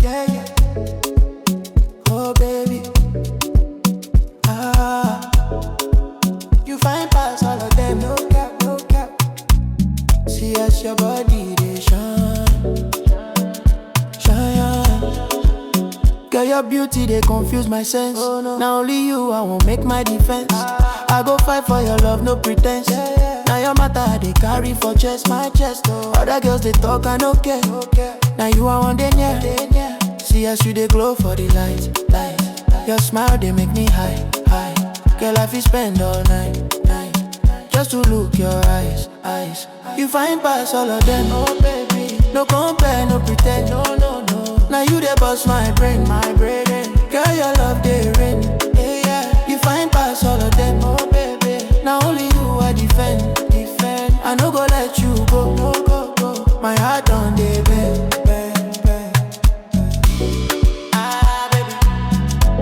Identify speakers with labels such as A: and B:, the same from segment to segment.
A: Yeah, yeah. Oh, baby. Ah, you find past all of them. No cap, no cap. See as your body, they shine, shine. Girl, your beauty, they confuse my sense. Oh, no. Now only you, I won't make my defense. I go fight for your love, no pretense. Now your matter, they carry for chest, my chest. Oh. Other girls, they talk, I no care. Now you are one day near. See as you, they glow for the light, light. Your smile, they make me high, high. Girl, I feel spend all night, night. Just to look your eyes, eyes. You find past all of them, oh baby. No compare, no pretend, no, no, no. Now you they bust my brain, my brain. Girl, your love they rain, yeah, yeah. You find past all of them, oh baby. Now only you I defend, defend. I no go let you go, no go, go. My heart on the bend, bend, bend. Ah, baby,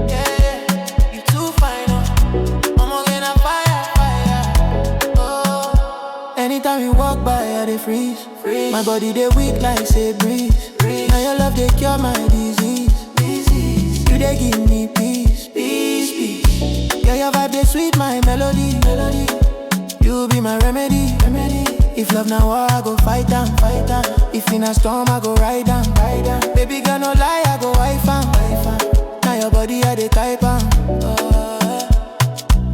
A: yeah, yeah. You too fine, oh. I'm gonna fire, fire. Oh, anytime you walk by, I they freeze. My body they weak like say breeze. Now your love they cure my disease. You they give me peace, peace, peace. Yeah, your vibe they sweet my melody, melody. You be my remedy, remedy. If love now war, I go fight down, fight down. If in a storm, I go ride down, ride down. Baby girl no lie, I go wife am. Now your body I they type am.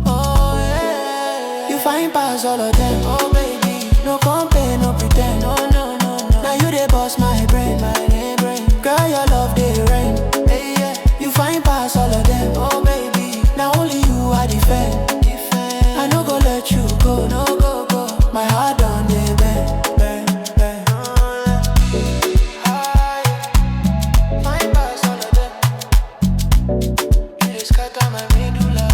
A: Oh yeah. You find past all of them, oh baby. No compare, no pretend, no, no, no, no. Now you they boss my brain, my brain. Girl, your love they rain, hey, yeah. You find past all of them, oh baby. Now only you I defend, defend. I no go let you go, no go, go. My heart on the bend, bend, bend. Find past all of them. You just scatter my medulla.